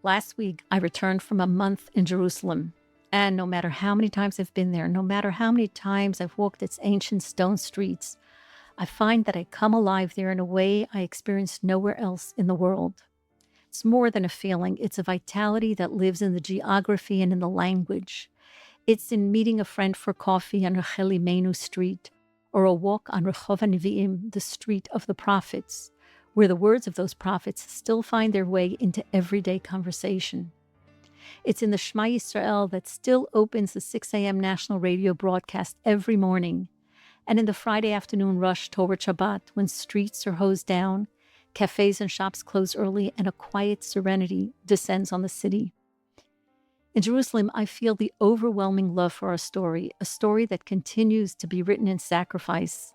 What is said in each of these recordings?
Last week, I returned from a month in Jerusalem. And no matter how many times I've been there, no matter how many times I've walked its ancient stone streets, I find that I come alive there in a way I experienced nowhere else in the world. It's more than a feeling, it's a vitality that lives in the geography and in the language. It's in meeting a friend for coffee on Rachel Imenu Street, or a walk on Rehov HaNevi'im, the street of the prophets, where the words of those prophets still find their way into everyday conversation. It's in the Shema Yisrael that still opens the 6 a.m. national radio broadcast every morning, and in the Friday afternoon rush toward Shabbat, when streets are hosed down, cafes and shops close early, and a quiet serenity descends on the city. In Jerusalem, I feel the overwhelming love for our story, a story that continues to be written in sacrifice.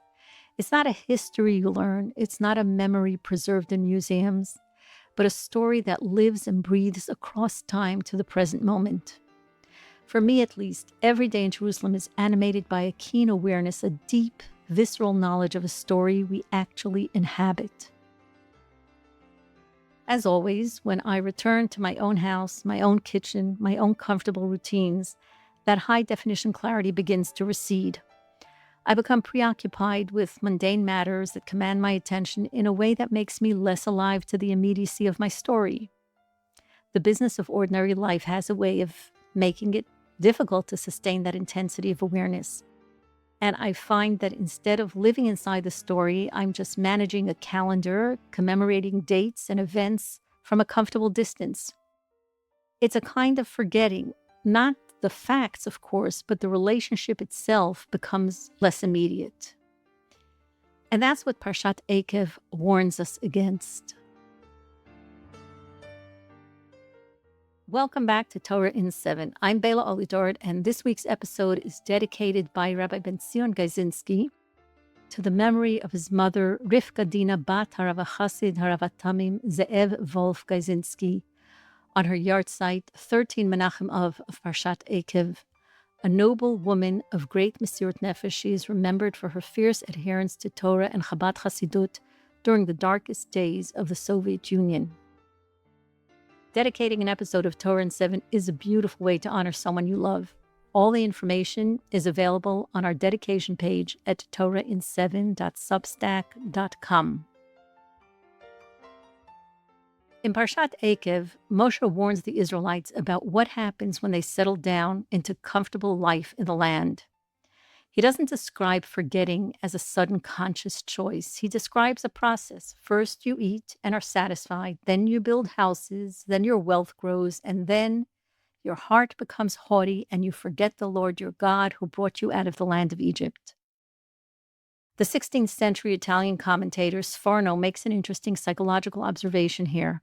It's not a history you learn, it's not a memory preserved in museums, but a story that lives and breathes across time to the present moment. For me, at least, every day in Jerusalem is animated by a keen awareness, a deep, visceral knowledge of a story we actually inhabit. As always, when I return to my own house, my own kitchen, my own comfortable routines, that high-definition clarity begins to recede. I become preoccupied with mundane matters that command my attention in a way that makes me less alive to the immediacy of my story. The business of ordinary life has a way of making it difficult to sustain that intensity of awareness. And I find that instead of living inside the story, I'm just managing a calendar, commemorating dates and events from a comfortable distance. It's a kind of forgetting, not the facts, of course, but the relationship itself becomes less immediate. And that's what Parshat Ekev warns us against. Welcome back to Torah in 7. I'm Bela Olidord, and this week's episode is dedicated by Rabbi Ben-Zion Gajzinski to the memory of his mother, Rivka Dina Bat Harav Chassid Harav Tamim Ze'ev Wolf Gajzinski, on her yahrzeit 13 Menachem of Parshat Ekev. A noble woman of great Mesirat Nefesh, she is remembered for her fierce adherence to Torah and Chabad Chassidut during the darkest days of the Soviet Union. Dedicating an episode of Torah in 7 is a beautiful way to honor someone you love. All the information is available on our dedication page at torahin7.substack.com. In Parshat Ekev, Moshe warns the Israelites about what happens when they settle down into comfortable life in the land. He doesn't describe forgetting as a sudden conscious choice. He describes a process. First you eat and are satisfied, then you build houses, then your wealth grows, and then your heart becomes haughty and you forget the Lord your God who brought you out of the land of Egypt. The 16th century Italian commentator Sforno makes an interesting psychological observation here.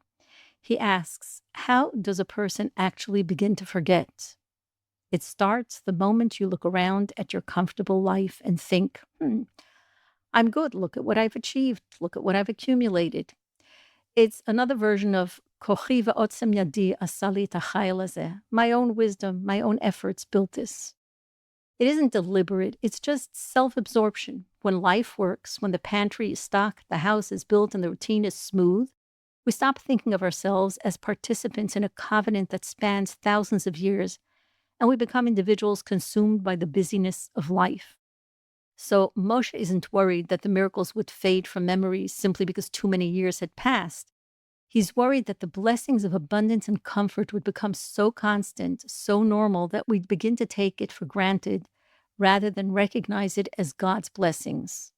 He asks, how does a person actually begin to forget? It starts the moment you look around at your comfortable life and think, I'm good. Look at what I've achieved. Look at what I've accumulated. It's another version of Kochi ve'otzem yadi asali tachayil hazeh. My own wisdom, my own efforts built this. It isn't deliberate. It's just self-absorption. When life works, when the pantry is stocked, the house is built, and the routine is smooth, we stop thinking of ourselves as participants in a covenant that spans thousands of years, and we become individuals consumed by the busyness of life. So Moshe isn't worried that the miracles would fade from memory simply because too many years had passed. He's worried that the blessings of abundance and comfort would become so constant, so normal, that we'd begin to take it for granted rather than recognize it as God's blessings.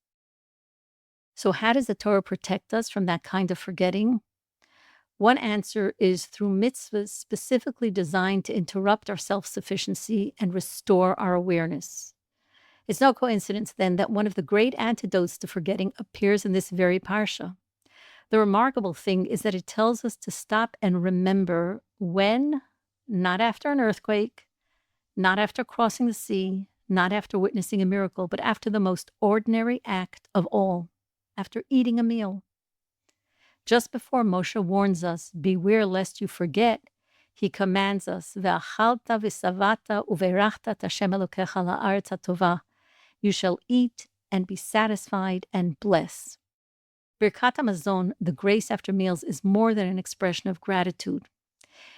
So how does the Torah protect us from that kind of forgetting? One answer is through mitzvahs specifically designed to interrupt our self-sufficiency and restore our awareness. It's no coincidence, then, that one of the great antidotes to forgetting appears in this very parsha. The remarkable thing is that it tells us to stop and remember when, not after an earthquake, not after crossing the sea, not after witnessing a miracle, but after the most ordinary act of all, after eating a meal. Just before Moshe warns us, beware lest you forget, he commands us, Ve'achalta v'savata uverachta Hashem Elokecha la'aretz hatovah. You shall eat and be satisfied and bless. Birkat HaMazon, the grace after meals, is more than an expression of gratitude.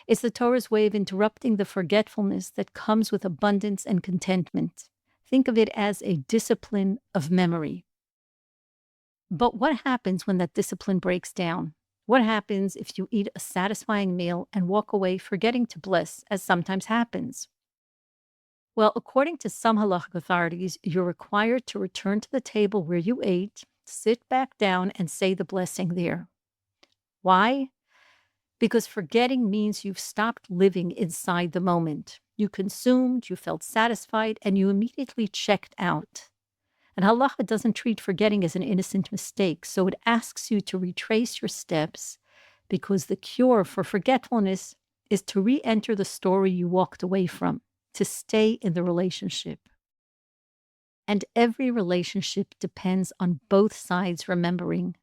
It's the Torah's way of interrupting the forgetfulness that comes with abundance and contentment. Think of it as a discipline of memory. But what happens when that discipline breaks down? What happens if you eat a satisfying meal and walk away forgetting to bless, as sometimes happens? Well, according to some halachic authorities, you're required to return to the table where you ate, sit back down, and say the blessing there. Why? Because forgetting means you've stopped living inside the moment. You consumed, you felt satisfied, and you immediately checked out. And halacha doesn't treat forgetting as an innocent mistake, so it asks you to retrace your steps, because the cure for forgetfulness is to re-enter the story you walked away from, to stay in the relationship. And every relationship depends on both sides remembering.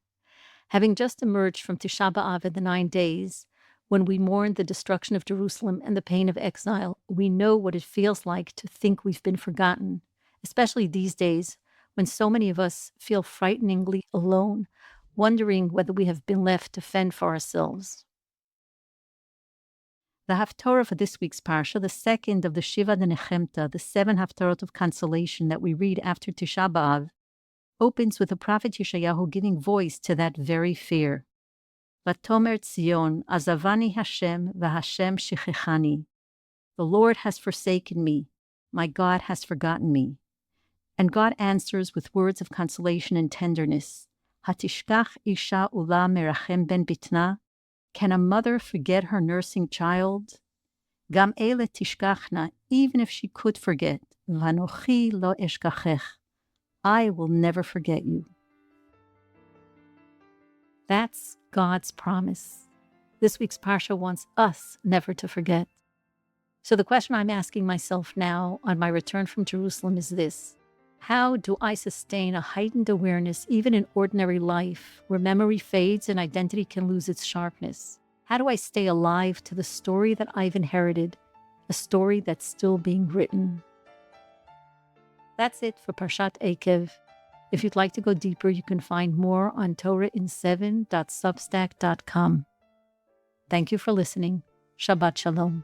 Having just emerged from Tisha B'Av in the 9 days, when we mourn the destruction of Jerusalem and the pain of exile, we know what it feels like to think we've been forgotten, especially these days when so many of us feel frighteningly alone, wondering whether we have been left to fend for ourselves. The Haftorah for this week's Parsha, the second of the Shiva de Nechemta, the 7 Haftorot of consolation that we read after Tisha B'Av, opens with the prophet Yeshayahu giving voice to that very fear. Vatomer Tzion, Azavani Hashem, v'Hashem Shechechani. The Lord has forsaken me, my God has forgotten me. And God answers with words of consolation and tenderness. Hatishkach isha ula merachem ben bitna. Can a mother forget her nursing child? Gam ele tishkachna, even if she could forget. Vanochi lo eshkachech. I will never forget you. That's God's promise. This week's Parsha wants us never to forget. So the question I'm asking myself now on my return from Jerusalem is this. How do I sustain a heightened awareness even in ordinary life where memory fades and identity can lose its sharpness? How do I stay alive to the story that I've inherited, a story that's still being written? That's it for Parshat Ekev. If you'd like to go deeper, you can find more on TorahIn7.substack.com. Thank you for listening. Shabbat Shalom.